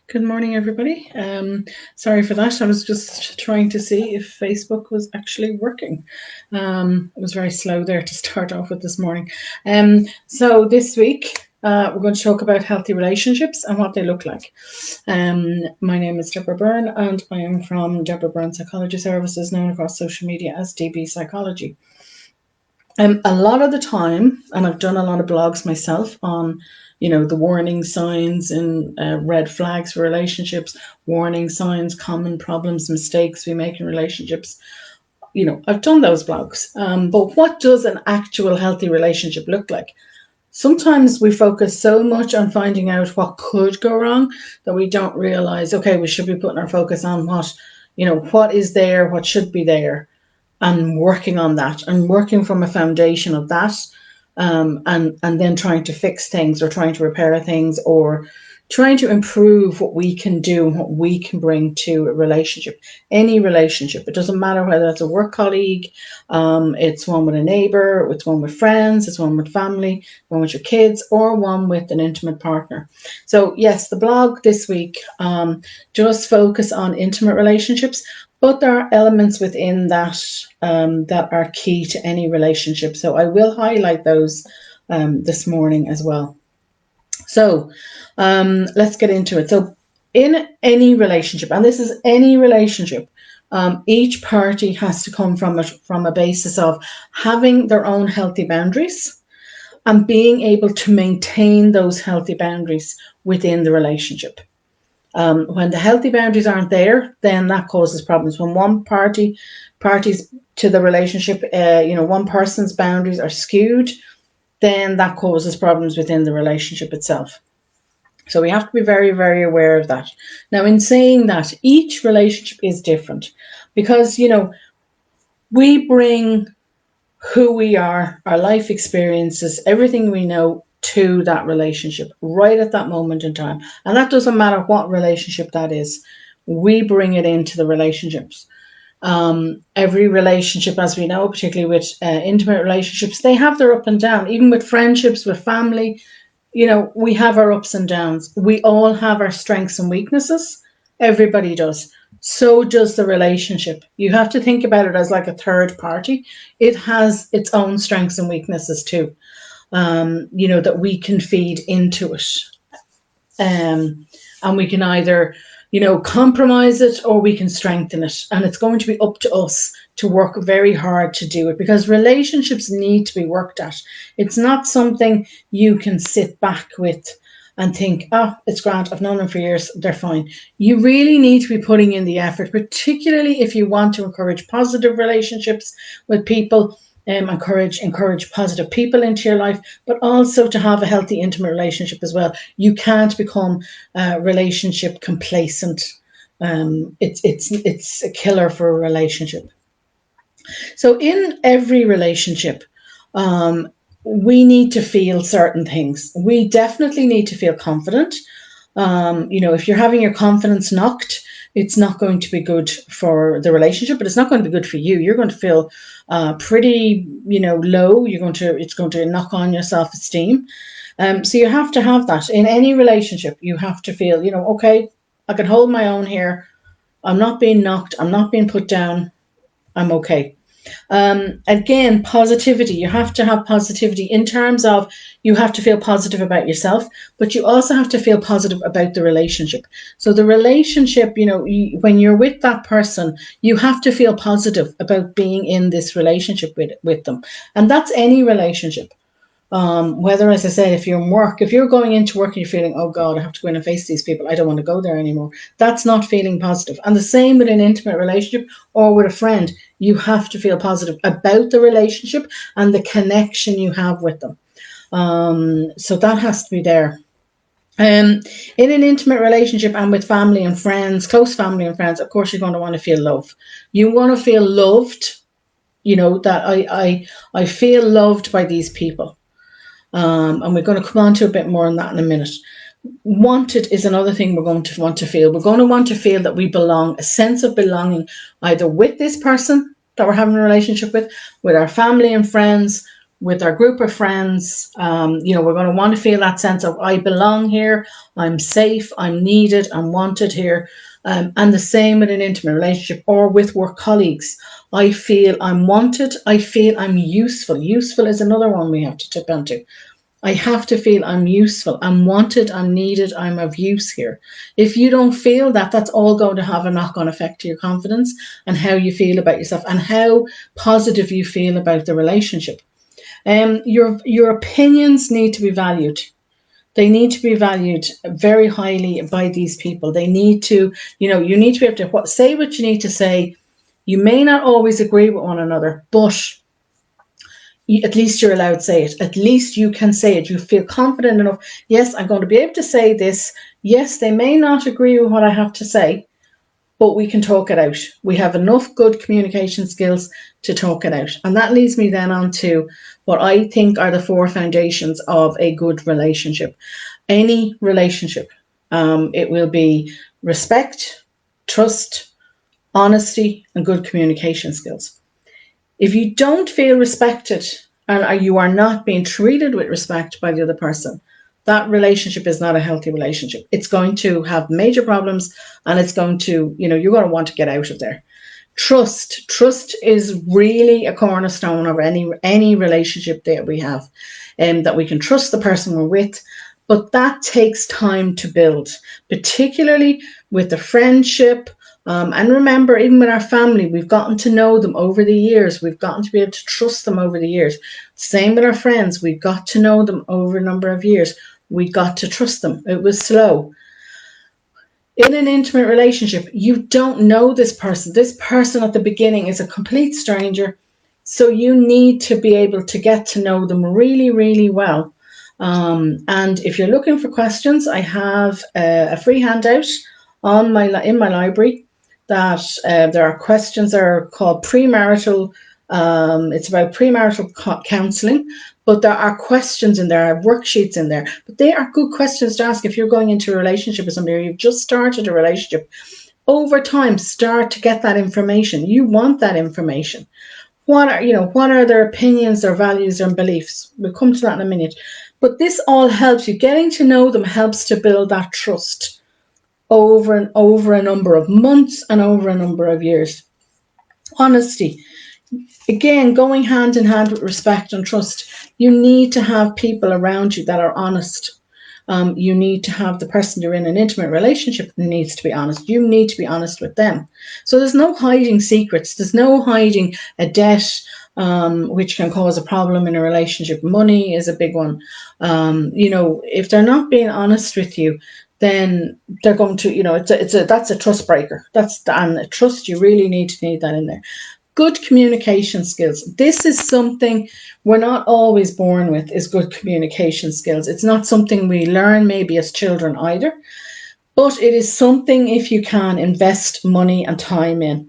Good morning, everybody. Sorry for that. I was just trying to see if Facebook was actually working. It was very slow there to start off with this morning. So this week, we're going to talk about healthy relationships and what they look like. My name is Deborah Byrne, and I am from Deborah Byrne Psychology Services, known across social media as DBpsychology. A lot of the time, and I've done a lot of blogs myself on, the warning signs and red flags for relationships, warning signs, common problems, mistakes we make in relationships. I've done those blogs. But what does an actual healthy relationship look like? Sometimes we focus so much on finding out what could go wrong that we don't realize, okay, we should be putting our focus on what is there, what should be there, and working on that and working from a foundation of that, and then trying to fix things or trying to repair things or trying to improve what we can do and what we can bring to a relationship. Any relationship, it doesn't matter whether it's a work colleague, it's one with a neighbor, it's one with friends, it's one with family, one with your kids, or one with an intimate partner. So yes, the blog this week just focus on intimate relationships, but there are elements within that that are key to any relationship. So I will highlight those this morning as well. So let's get into it. So in any relationship, and this is any relationship, each party has to come from a basis of having their own healthy boundaries and being able to maintain those healthy boundaries within the relationship. When the healthy boundaries aren't there, then that causes problems. When parties to the relationship, one person's boundaries are skewed, then that causes problems within the relationship itself. So we have to be very, very aware of that. Now, in saying that, each relationship is different because, we bring who we are, our life experiences, everything we know to that relationship right at that moment in time. And that doesn't matter what relationship that is. We bring it into the relationships. Every relationship, as we know, particularly with intimate relationships, they have their up and down. Even with friendships, with family, we have our ups and downs. We all have our strengths and weaknesses. Everybody does. So does the relationship. You have to think about it as like a third party. It has its own strengths and weaknesses too, that we can feed into it. And we can either, compromise it or we can strengthen it. And it's going to be up to us to work very hard to do it because relationships need to be worked at. It's not something you can sit back with and think, oh, it's grand, I've known them for years, they're fine. You really need to be putting in the effort, particularly if you want to encourage positive relationships with people, encourage positive people into your life, but also to have a healthy intimate relationship as well. You can't become relationship complacent. It's a killer for a relationship. So in every relationship, we need to feel certain things. We definitely need to feel confident. If you're having your confidence knocked, it's not going to be good for the relationship, but it's not going to be good for you. You're going to feel pretty, low. It's going to knock on your self-esteem. So you have to have that in any relationship. You have to feel, okay, I can hold my own here. I'm not being knocked. I'm not being put down. I'm okay. Again, positivity. You have to have positivity in terms of you have to feel positive about yourself, but you also have to feel positive about the relationship. So the relationship, when you're with that person, you have to feel positive about being in this relationship with them. And that's any relationship. Whether, as I said, if you're going into work and you're feeling, oh God, I have to go in and face these people, I don't want to go there anymore. That's not feeling positive. And the same with an intimate relationship or with a friend. You have to feel positive about the relationship and the connection you have with them. So that has to be there. In an intimate relationship and with family and friends, close family and friends, of course, you're going to want to feel love. You want to feel loved, that I feel loved by these people. And we're going to come on to a bit more on that in a minute. Wanted is another thing we're going to want to feel. We're going to want to feel that we belong, a sense of belonging, either with this person that we're having a relationship with our family and friends, with our group of friends. We're going to want to feel that sense of I belong here, I'm safe, I'm needed, I'm wanted here. And the same with an intimate relationship or with work colleagues. I feel I'm wanted, I feel I'm useful. Useful is another one we have to tip into. I have to feel I'm useful, I'm wanted, I'm needed, I'm of use here. If you don't feel that, that's all going to have a knock-on effect to your confidence and how you feel about yourself and how positive you feel about the relationship. Your opinions need to be valued. They need to be valued very highly by these people. They need to, you need to be able to say what you need to say. You may not always agree with one another, but at least you're allowed to say it. At least you can say it. You feel confident enough. Yes, I'm going to be able to say this. Yes, they may not agree with what I have to say, but we can talk it out. We have enough good communication skills to talk it out. And that leads me then on to what I think are the 4 foundations of a good relationship. Any relationship, it will be respect, trust, honesty, and good communication skills. If you don't feel respected and you are not being treated with respect by the other person, that relationship is not a healthy relationship. It's going to have major problems and it's going to, you're going to want to get out of there. Trust is really a cornerstone of any relationship that we have, and that we can trust the person we're with. But that takes time to build, particularly with the friendship. And remember, even with our family, we've gotten to know them over the years. We've gotten to be able to trust them over the years. Same with our friends. We've got to know them over a number of years. We got to trust them. It was slow. In an intimate relationship, you don't know this person. This person at the beginning is a complete stranger. So you need to be able to get to know them really, really well. And if you're looking for questions, I have a free handout in my library that there are questions that are called premarital. It's about premarital counselling, but there are questions in there, worksheets in there. But they are good questions to ask if you're going into a relationship with somebody or you've just started a relationship. Over time, start to get that information. You want that information. What are their opinions, their values, and beliefs? We'll come to that in a minute. But this all helps you. Getting to know them helps to build that trust over and over a number of months and over a number of years. Honesty. Again, going hand in hand with respect and trust. You need to have people around you that are honest. You need to have the person you're in an intimate relationship needs to be honest. You need to be honest with them. So there's no hiding secrets. There's no hiding a debt, which can cause a problem in a relationship. Money is a big one. If they're not being honest with you, then they're going to, that's a trust breaker. And trust, you really need that in there. Good communication skills. This is something we're not always born with, is good communication skills. It's not something we learn maybe as children either, but it is something, if you can, invest money and time in.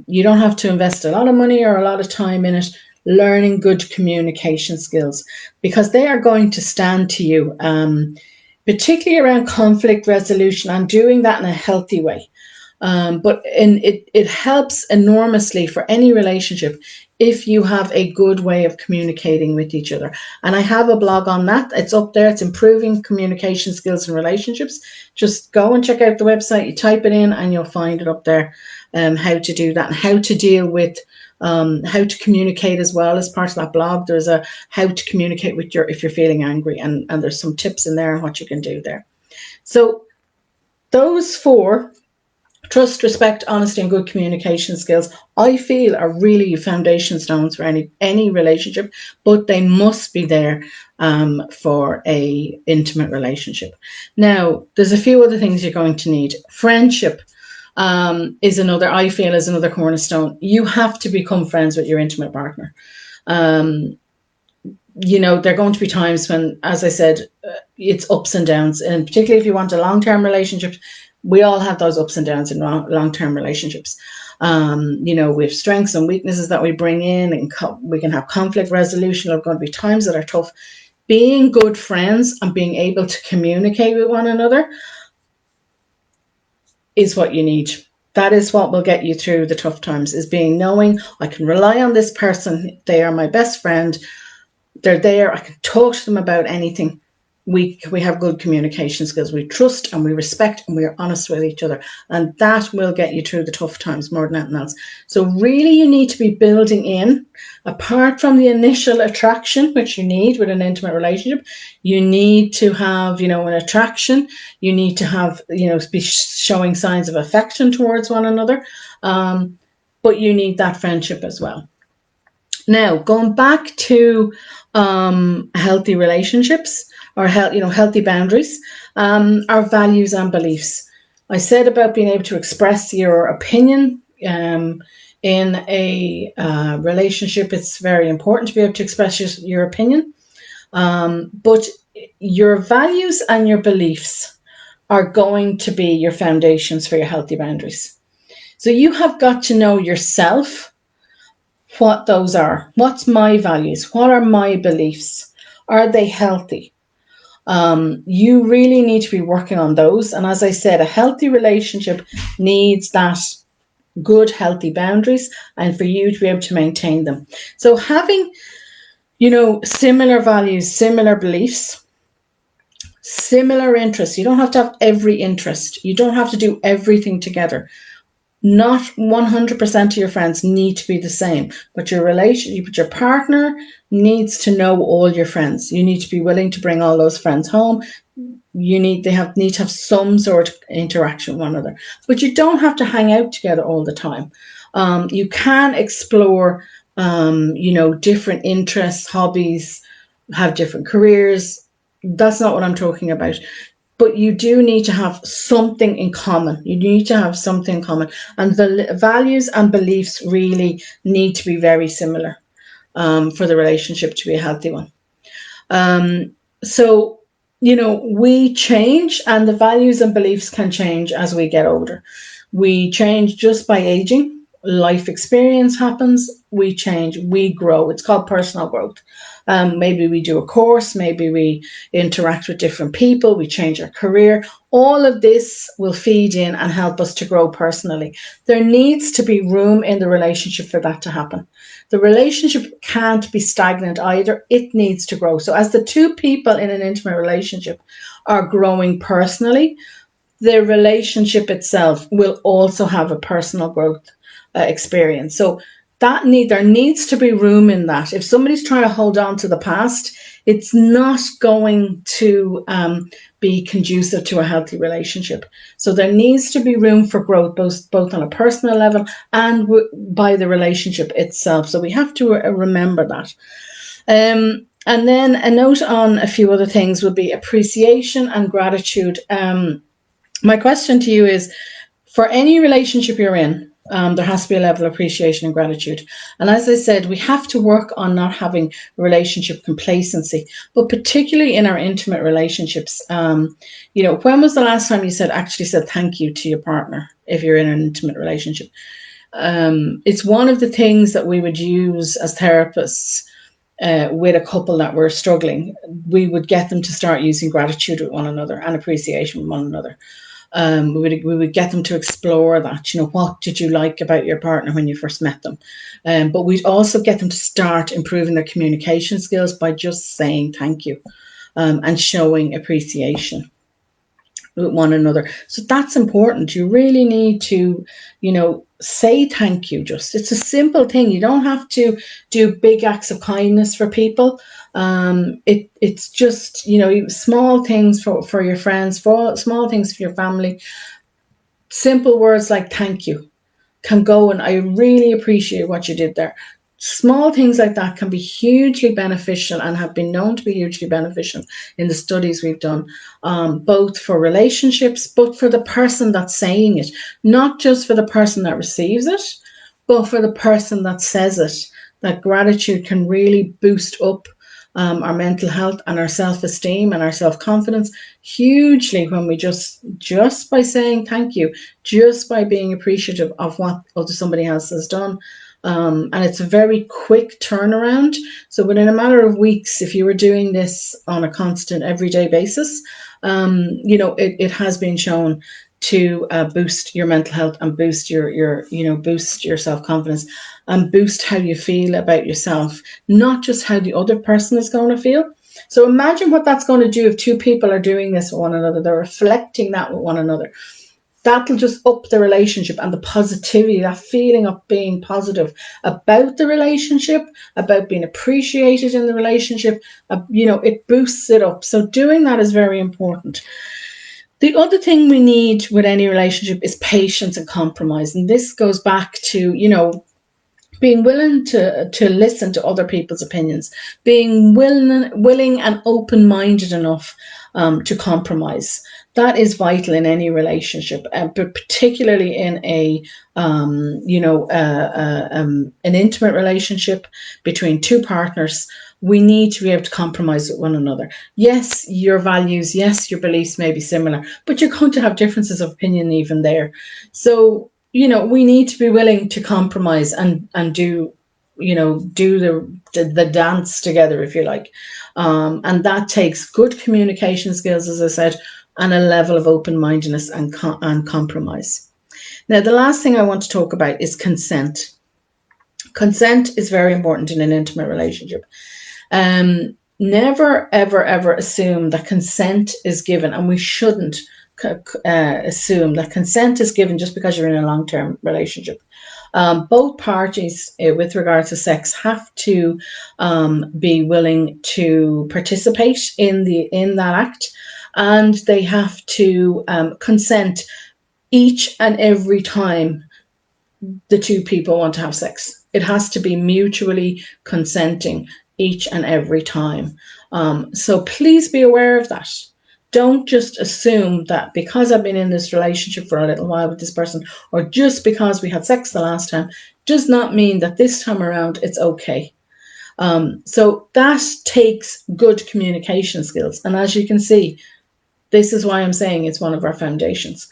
You don't have to invest a lot of money or a lot of time in it, learning good communication skills, because they are going to stand to you, particularly around conflict resolution and doing that in a healthy way. But it helps enormously for any relationship if you have a good way of communicating with each other. And I have a blog on that. It's up there. It's improving communication skills in relationships. Just go and check out the website. You type it in and you'll find it up there, how to do that and how to deal with how to communicate as well. As part of that blog, there's a how to communicate if you're feeling angry, and there's some tips in there on what you can do there. So those 4, trust, respect, honesty, and good communication skills, I feel are really foundation stones for any relationship, but they must be there for a intimate relationship. Now, there's a few other things you're going to need. Friendship is another cornerstone. You have to become friends with your intimate partner. There are going to be times when, as I said, it's ups and downs, and particularly if you want a long-term relationship, we all have those ups and downs in long-term relationships. We have strengths and weaknesses that we bring in, and we can have conflict resolution. There are going to be times that are tough. Being good friends and being able to communicate with one another is what you need. That is what will get you through the tough times, is knowing I can rely on this person. They are my best friend. They're there. I can talk to them about anything. We have good communication skills. We trust and we respect and we are honest with each other. And that will get you through the tough times more than anything else. So really you need to be building in, apart from the initial attraction, which you need with an intimate relationship, you need to have, an attraction. You need to have, be showing signs of affection towards one another. But you need that friendship as well. Now, going back to healthy relationships, or healthy boundaries, our values and beliefs. I said about being able to express your opinion in a relationship. It's very important to be able to express your opinion, but your values and your beliefs are going to be your foundations for your healthy boundaries. So you have got to know yourself, what those are. What's my values? What are my beliefs? Are they healthy? You really need to be working on those. And as I said, a healthy relationship needs that good, healthy boundaries, and for you to be able to maintain them. So having, similar values, similar beliefs, similar interests. You don't have to have every interest. You don't have to do everything together. Not 100% of your friends need to be the same, but your relationship with your partner needs to know all your friends. You need to be willing to bring all those friends home. You need to have some sort of interaction with one another, but you don't have to hang out together all the time. You can explore, different interests, hobbies, have different careers. That's not what I'm talking about. But you do need to have something in common. You need to have something in common. And the values and beliefs really need to be very similar for the relationship to be a healthy one. So, we change, and the values and beliefs can change as we get older. We change just by aging. Life experience happens. We change. We grow. It's called personal growth. Maybe we do a course. Maybe we interact with different people. We change our career. All of this will feed in and help us to grow personally. There needs to be room in the relationship for that to happen. The relationship can't be stagnant either. It needs to grow. So as the two people in an intimate relationship are growing personally, the relationship itself will also have a personal growth experience. So there needs to be room in that. If somebody's trying to hold on to the past, it's not going to be conducive to a healthy relationship. So there needs to be room for growth, both on a personal level and by the relationship itself. So we have to remember that. And then a note on a few other things would be appreciation and gratitude. My question to you is, for any relationship you're in, there has to be a level of appreciation and gratitude. And as I said, we have to work on not having relationship complacency, but particularly in our intimate relationships. When was the last time you actually said thank you to your partner if you're in an intimate relationship? It's one of the things that we would use as therapists with a couple that were struggling. We would get them to start using gratitude with one another and appreciation with one another. We would get them to explore that. What did you like about your partner when you first met them? But we'd also get them to start improving their communication skills by just saying thank you and showing appreciation with one another. So that's important. You really need to, say thank you. It's a simple thing. You don't have to do big acts of kindness for people. It's just, small things for your friends, small things for your family. Simple words like thank you can go, and I really appreciate what you did there. Small things like that can be hugely beneficial and have been known to be hugely beneficial in the studies we've done, both for relationships, but for the person that's saying it, not just for the person that receives it, but for the person that says it. That gratitude can really boost up our mental health and our self-esteem and our self-confidence hugely when we just by saying thank you, just by being appreciative of what somebody else has done. And it's a very quick turnaround. So within a matter of weeks, if you were doing this on a constant everyday basis, it has been shown to boost your mental health and boost boost your self-confidence and boost how you feel about yourself, not just how the other person is going to feel. So imagine what that's going to do if two people are doing this with one another. They're reflecting that with one another. That'll just up the relationship and the positivity, that feeling of being positive about the relationship, about being appreciated in the relationship. It boosts it up. So doing that is very important. The other thing we need with any relationship is patience and compromise. And this goes back to, being willing to listen to other people's opinions, being willing and open-minded enough to compromise. That is vital in any relationship, but particularly in an intimate relationship between two partners. We need to be able to compromise with one another. Yes, your values, yes, your beliefs may be similar, but you're going to have differences of opinion even there. So we need to be willing to compromise and do the dance together, if you like. And that takes good communication skills, as I said, and a level of open-mindedness and compromise. Now, the last thing I want to talk about is consent. Consent is very important in an intimate relationship. Never, ever, ever assume that consent is given, and we shouldn't assume that consent is given just because you're in a long-term relationship. Both parties, with regard to sex, have to be willing to participate in that act, and they have to consent each and every time the two people want to have sex. It has to be mutually consenting each and every time. So please be aware of that. Don't just assume that because I've been in this relationship for a little while with this person, or just because we had sex the last time, does not mean that this time around it's okay. So that takes good communication skills. And as you can see, this is why I'm saying it's one of our foundations.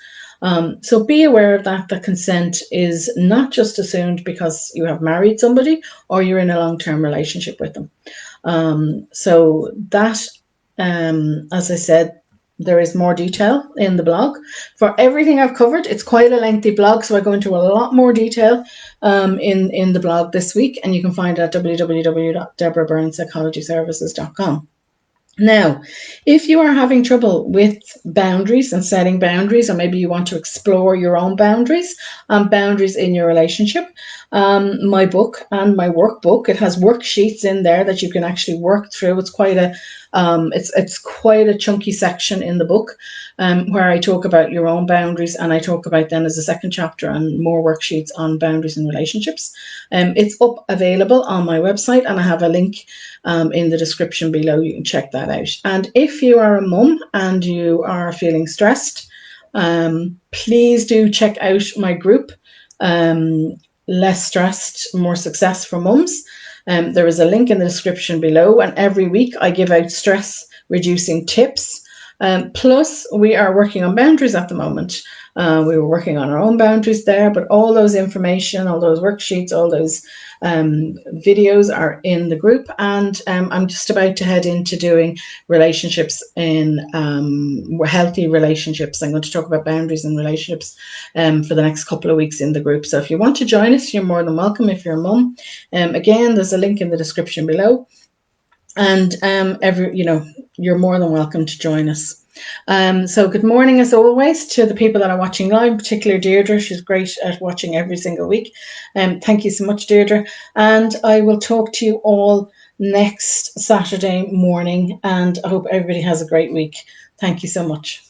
So be aware of that. The consent is not just assumed because you have married somebody or you're in a long-term relationship with them. So that, as I said, there is more detail in the blog. For everything I've covered, it's quite a lengthy blog, so I go into a lot more detail in the blog this week, and you can find it at www.deborahbyrnepsychologyservices.com. Now, if you are having trouble with boundaries and setting boundaries, or maybe you want to explore your own boundaries and boundaries in your relationship, my book and my workbook, it has worksheets in there that you can actually work through. It's quite a it's quite a chunky section in the book where I talk about your own boundaries, and I talk about then as a second chapter and more worksheets on boundaries in relationships. It's available on my website, and I have a link in the description below. You can check that out. And if you are a mum and you are feeling stressed, please do check out my group, Less Stressed, More Success for Mums. There is a link in the description below, and every week I give out stress reducing tips. Plus, we are working on boundaries at the moment. We were working on our own boundaries there, but all those information, all those worksheets, all those videos are in the group. And I'm just about to head into doing relationships in healthy relationships. I'm going to talk about boundaries in relationships for the next couple of weeks in the group. So if you want to join us, you're more than welcome if you're a mum. Again, there's a link in the description below. And you're more than welcome to join us. So good morning, as always, to the people that are watching live, in particular Deirdre. She's great at watching every single week. Thank you so much, Deirdre. And I will talk to you all next Saturday morning, and I hope everybody has a great week. Thank you so much.